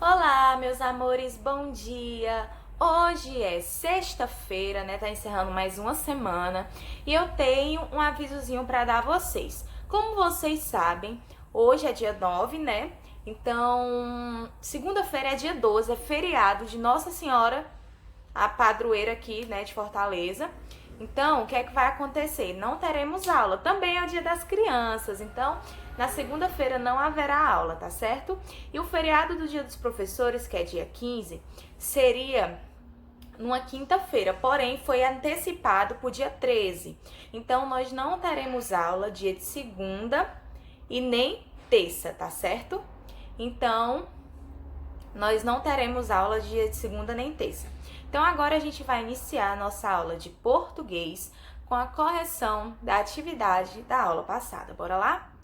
Olá, meus amores, bom dia! Hoje é sexta-feira, né? Tá encerrando mais uma semana e eu tenho um avisozinho para dar a vocês. Como vocês sabem, hoje é dia 9, né? Então, segunda-feira é dia 12, é feriado de Nossa Senhora, a padroeira aqui, né, de Fortaleza. Então, o que é que vai acontecer? Não teremos aula. Também é o dia das crianças, então na segunda-feira não haverá aula, tá certo? E o feriado do Dia dos Professores, que é dia 15, seria numa quinta-feira, porém foi antecipado para o dia 13. Então nós não teremos aula dia de segunda e nem terça, tá certo? Então nós não teremos aula dia de segunda nem terça. Então agora a gente vai iniciar a nossa aula de português com a correção da atividade da aula passada. Bora lá?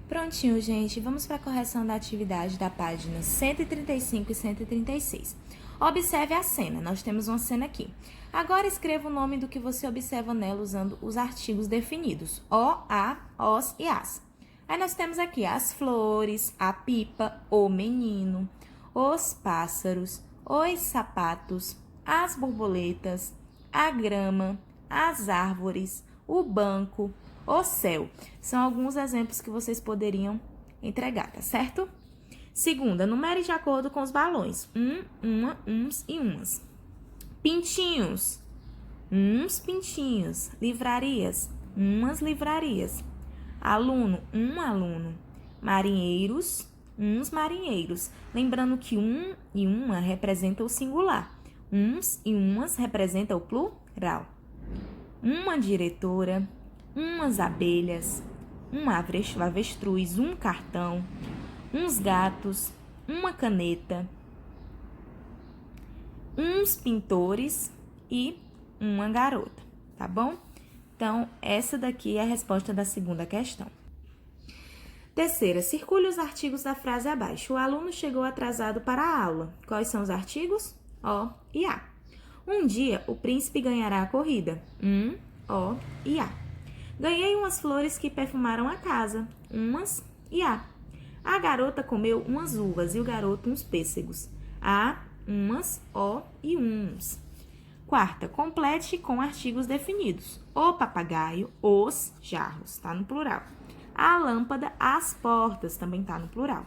Prontinho, gente. Vamos para a correção da atividade da página 135 e 136. Observe a cena. Nós temos uma cena aqui. Agora escreva o nome do que você observa nela usando os artigos definidos. O, a, os e as. Aí nós temos aqui as flores, a pipa, o menino, os pássaros, os sapatos, as borboletas, a grama, as árvores, o banco, o céu. São alguns exemplos que vocês poderiam entregar, tá certo? Segunda, numere de acordo com os balões. Uma, uns e umas. Pintinhos. Uns pintinhos. Livrarias. Umas livrarias. Aluno. Um aluno. Marinheiros. Uns marinheiros. Lembrando que um e uma representa o singular. Uns e umas representa o plural. Uma diretora. Umas abelhas, um avestruz, um cartão, uns gatos, uma caneta, uns pintores e uma garota, tá bom? Então, essa daqui é a resposta da segunda questão. Terceira, circule os artigos da frase abaixo. O aluno chegou atrasado para a aula. Quais são os artigos? O e A. Um dia, o príncipe ganhará a corrida. O e A. Ganhei umas flores que perfumaram a casa. Umas e A. A garota comeu umas uvas e o garoto uns pêssegos. A, umas, o e uns. Quarta, complete com artigos definidos. O papagaio, os jarros, tá no plural. A lâmpada, as portas, também tá no plural.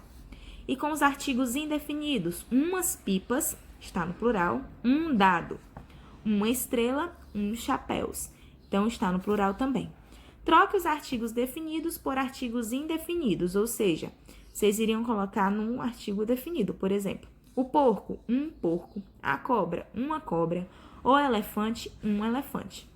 E com os artigos indefinidos, umas pipas, está no plural. Um dado, uma estrela, uns chapéus. Então, está no plural também. Troque os artigos definidos por artigos indefinidos, ou seja, vocês iriam colocar num artigo definido, por exemplo, o porco, um porco, a cobra, uma cobra, o elefante, um elefante.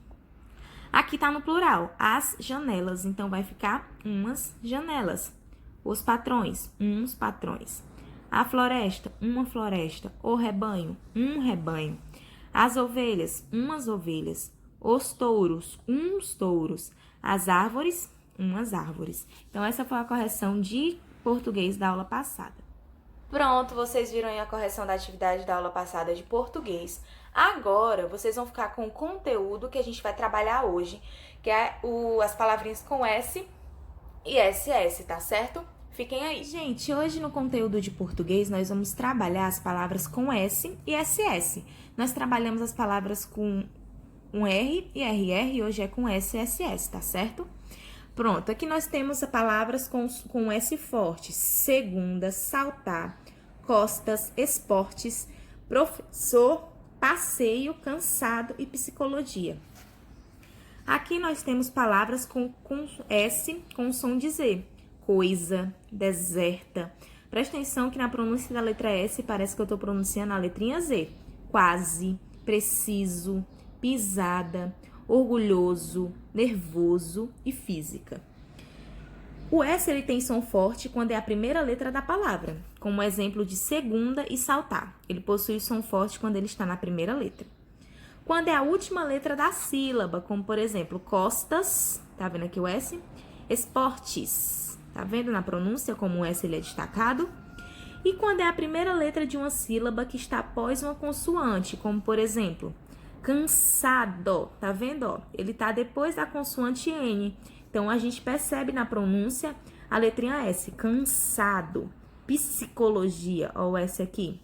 Aqui tá no plural, as janelas, então vai ficar umas janelas. Os patrões, uns patrões. A floresta, uma floresta. O rebanho, um rebanho. As ovelhas, umas ovelhas. Os touros, uns touros. As árvores, umas árvores. Então, essa foi a correção de português da aula passada. Pronto, vocês viram aí a correção da atividade da aula passada de português. Agora, vocês vão ficar com o conteúdo que a gente vai trabalhar hoje, que é as palavrinhas com S e SS, tá certo? Fiquem aí. Gente, hoje no conteúdo de português, nós vamos trabalhar as palavras com S e SS. Nós trabalhamos as palavras com um R e RR, hoje é com S e SS, tá certo? Pronto, aqui nós temos palavras com S forte. Segunda, saltar, costas, esportes, professor, passeio, cansado e psicologia. Aqui nós temos palavras com S com som de Z. Coisa, deserta. Presta atenção que na pronúncia da letra S parece que eu tô pronunciando a letrinha Z. Quase, preciso, pisada, orgulhoso, nervoso e física. O S ele tem som forte quando é a primeira letra da palavra, como exemplo de segunda e saltar. Ele possui som forte quando ele está na primeira letra. Quando é a última letra da sílaba, como por exemplo, costas, tá vendo aqui o S? Esportes, tá vendo na pronúncia como o S ele é destacado? E quando é a primeira letra de uma sílaba que está após uma consoante, como por exemplo, cansado, tá vendo? Ó? Ele tá depois da consoante N. Então, a gente percebe na pronúncia a letrinha S, cansado. psicologia, ó, o S aqui.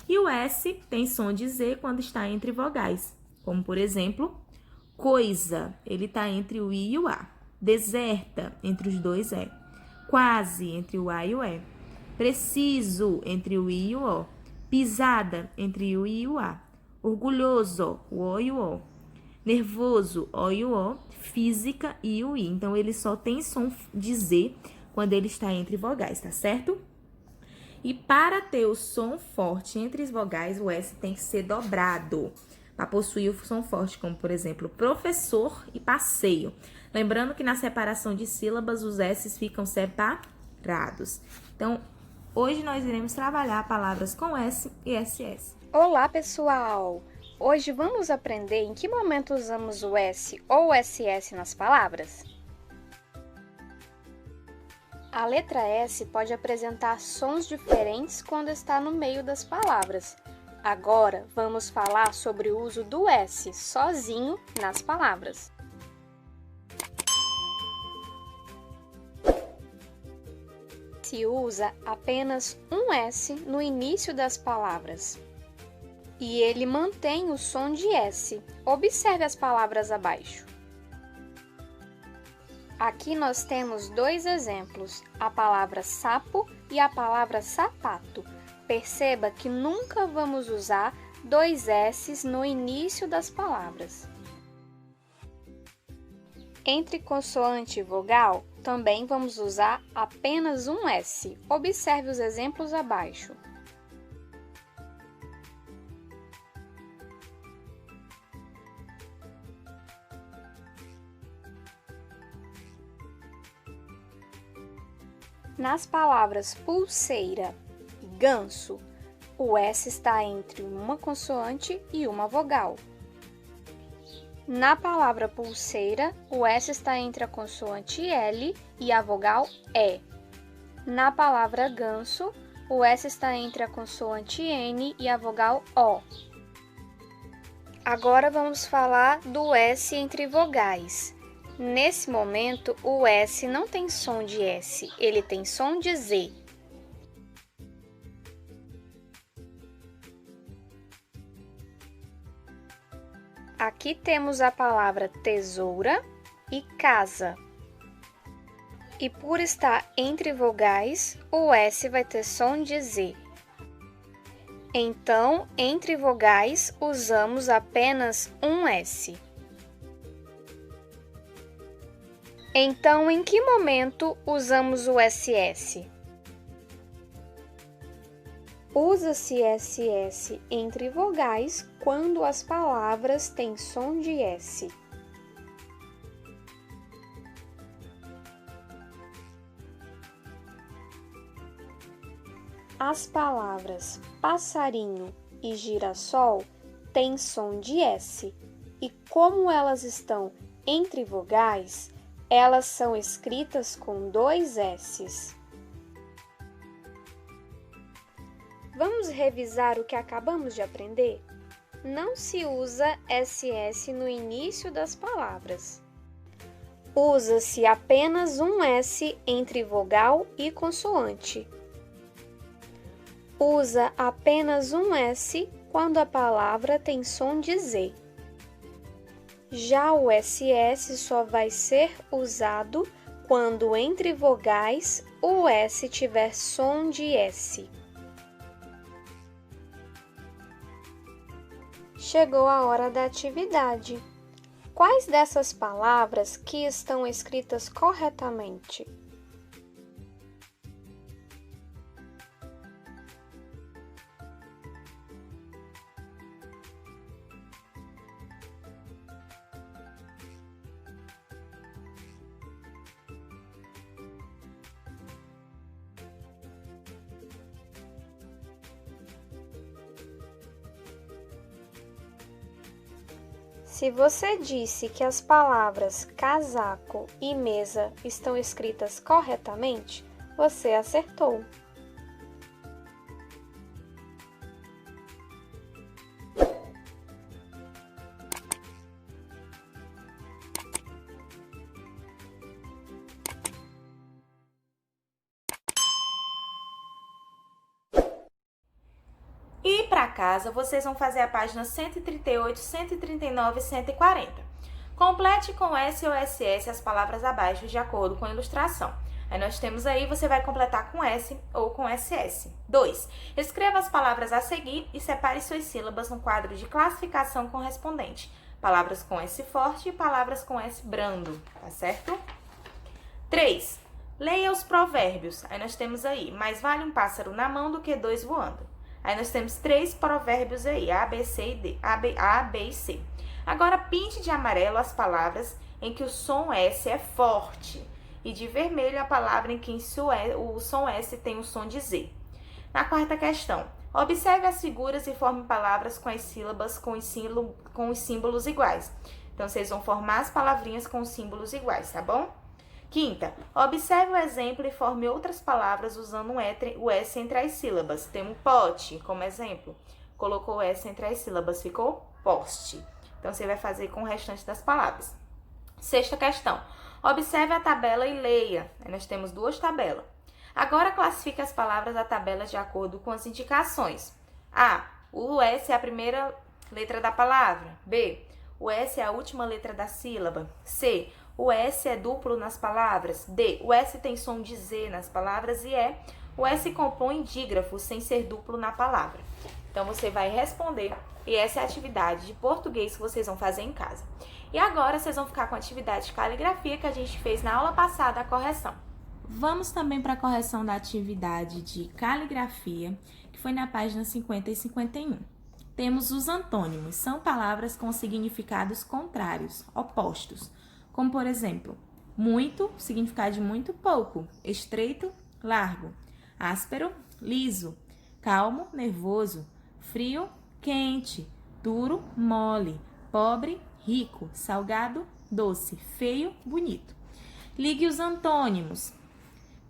E o S tem som de Z quando está entre vogais, como por exemplo, coisa, ele está entre o I e o A. Deserta, entre os dois E. Quase, entre o A e o E. Preciso, entre o I e o O. Pisada, entre o I e o A. Orgulhoso, o O e o O. Nervoso, O e o O. Física e o I. Então, ele só tem som de Z quando ele está entre vogais, tá certo? E para ter o som forte entre as vogais, o S tem que ser dobrado para possuir o som forte, como por exemplo, professor e passeio. Lembrando que na separação de sílabas, os S ficam separados. Então, hoje nós iremos trabalhar palavras com S e SS. Olá, pessoal! Hoje vamos aprender em que momento usamos o S ou o SS nas palavras. A letra S pode apresentar sons diferentes quando está no meio das palavras. Agora, vamos falar sobre o uso do S sozinho nas palavras. Se usa apenas um S no início das palavras. E ele mantém o som de S. Observe as palavras abaixo. Aqui nós temos dois exemplos, a palavra sapo e a palavra sapato. Perceba que nunca vamos usar dois S's no início das palavras. Entre consoante e vogal, também vamos usar apenas um S. Observe os exemplos abaixo. Nas palavras pulseira e ganso, o S está entre uma consoante e uma vogal. Na palavra pulseira, o S está entre a consoante L e a vogal E. Na palavra ganso, o S está entre a consoante N e a vogal O. Agora vamos falar do S entre vogais. Nesse momento, o S não tem som de S, ele tem som de Z. Aqui temos a palavra tesoura e casa. E por estar entre vogais, o S vai ter som de Z. Então, entre vogais, usamos apenas um S. Então, em que momento usamos o SS? Usa-se SS entre vogais quando as palavras têm som de S. As palavras passarinho e girassol têm som de S, e como elas estão entre vogais, elas são escritas com dois S's. Vamos revisar o que acabamos de aprender? Não se usa SS no início das palavras. Usa-se apenas um S entre vogal e consoante. Usa apenas um S quando a palavra tem som de Z. Já o SS só vai ser usado quando entre vogais o S tiver som de S. Chegou a hora da atividade. Quais dessas palavras que estão escritas corretamente? Se você disse que as palavras casaco e mesa estão escritas corretamente, você acertou. ir para casa, vocês vão fazer a página 138, 139 e 140. Complete com S ou SS as palavras abaixo de acordo com a ilustração. Aí nós temos aí, você vai completar com S ou com SS. 2. Escreva as palavras a seguir e separe suas sílabas no quadro de classificação correspondente. Palavras com S forte e palavras com S brando, tá certo? 3. Leia os provérbios. Aí nós temos aí, mais vale um pássaro na mão do que 2 voando. Aí nós temos 3 provérbios aí, A, B, C e D. A, B e C. Agora, pinte de amarelo as palavras em que o som S é forte e de vermelho a palavra em que o som S tem o som de Z. Na quarta questão, observe as figuras e forme palavras com as sílabas com os símbolos iguais. Então, vocês vão formar as palavrinhas com os símbolos iguais, tá bom? Quinta, observe o exemplo e forme outras palavras usando o S entre as sílabas. Tem um pote como exemplo. Colocou o S entre as sílabas, ficou poste. Então, você vai fazer com o restante das palavras. Sexta questão. Observe a tabela e leia. Aí nós temos 2 tabelas. Agora, classifique as palavras da tabela de acordo com as indicações. A. O S é a primeira letra da palavra. B. O S é a última letra da sílaba. C. O S é duplo nas palavras. D. O S tem som de Z nas palavras. E E. O S compõe dígrafo sem ser duplo na palavra. Então, você vai responder. E essa é a atividade de português que vocês vão fazer em casa. E agora, vocês vão ficar com a atividade de caligrafia que a gente fez na aula passada, a correção. Vamos também para a correção da atividade de caligrafia, que foi na página 50 e 51. Temos os antônimos, são palavras com significados contrários, opostos, como por exemplo, muito, significado de muito, pouco, estreito, largo, áspero, liso, calmo, nervoso, frio, quente, duro, mole, pobre, rico, salgado, doce, feio, bonito. Ligue os antônimos.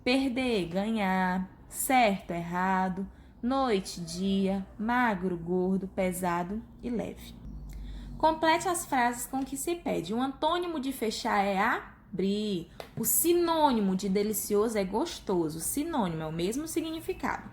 Perder, ganhar, certo, errado, noite, dia, magro, gordo, pesado e leve. Complete as frases com que se pede. O antônimo de fechar é abrir. O sinônimo de delicioso é gostoso. Sinônimo é o mesmo significado.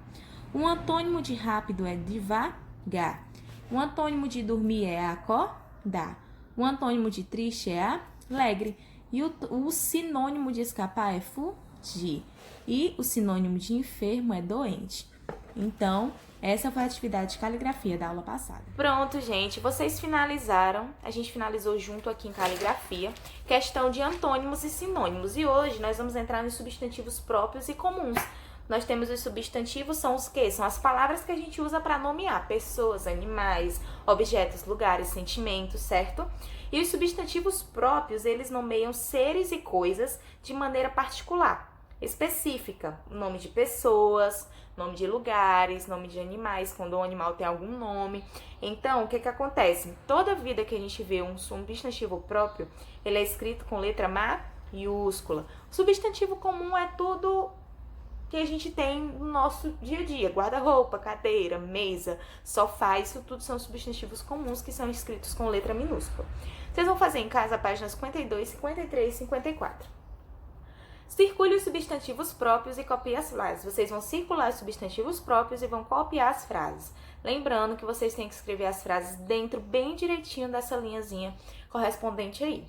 O antônimo de rápido é devagar. O antônimo de dormir é acordar. O antônimo de triste é alegre. E o sinônimo de escapar é fugir. E o sinônimo de enfermo é doente. Então, essa foi a atividade de caligrafia da aula passada. Pronto, gente. Vocês finalizaram. A gente finalizou junto aqui em caligrafia. Questão de antônimos e sinônimos. E hoje nós vamos entrar nos substantivos próprios e comuns. Nós temos os substantivos, são os quê? São as palavras que a gente usa para nomear pessoas, animais, objetos, lugares, sentimentos, certo? E os substantivos próprios, eles nomeiam seres e coisas de maneira particular, específica. Nome de pessoas, nome de lugares, nome de animais, quando o animal tem algum nome. Então, o que acontece? Toda vida que a gente vê um substantivo próprio, ele é escrito com letra maiúscula. O substantivo comum é tudo que a gente tem no nosso dia a dia. Guarda-roupa, cadeira, mesa, sofá, isso tudo são substantivos comuns que são escritos com letra minúscula. Vocês vão fazer em casa páginas 52, 53 e 54. Circule os substantivos próprios e copie as frases. Vocês vão circular os substantivos próprios e vão copiar as frases. Lembrando que vocês têm que escrever as frases dentro bem direitinho dessa linhazinha correspondente aí.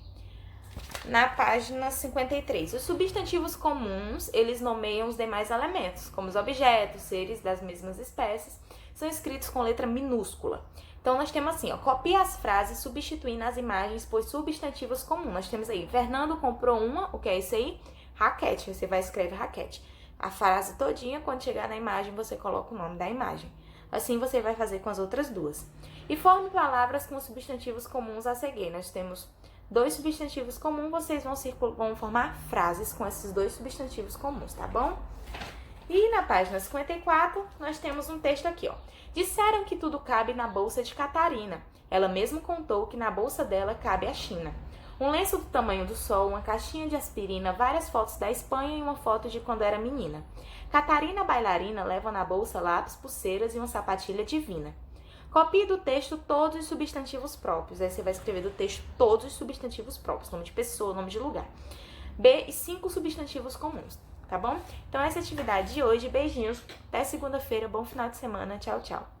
Na página 53, os substantivos comuns, eles nomeiam os demais elementos, como os objetos, seres das mesmas espécies, são escritos com letra minúscula. Então, nós temos assim, ó, copia as frases substituindo as imagens por substantivos comuns. Nós temos aí, Fernando comprou o que é isso aí? Raquete, você vai escrever raquete. A frase todinha, quando chegar na imagem, você coloca o nome da imagem. Assim, você vai fazer com as outras duas. E forme palavras com substantivos comuns a seguir. Nós temos 2 substantivos comuns, vocês vão formar frases com esses 2 substantivos comuns, tá bom? E na página 54, nós temos um texto aqui, ó. Disseram que tudo cabe na bolsa de Catarina. Ela mesmo contou que na bolsa dela cabe a China. Um lenço do tamanho do sol, uma caixinha de aspirina, várias fotos da Espanha e uma foto de quando era menina. Catarina bailarina leva na bolsa lápis, pulseiras e uma sapatilha divina. Copie do texto todos os substantivos próprios. Aí você vai escrever do texto todos os substantivos próprios. Nome de pessoa, nome de lugar. B e 5 substantivos comuns, tá bom? Então essa é a atividade de hoje. Beijinhos. Até segunda-feira. Bom final de semana. Tchau, tchau.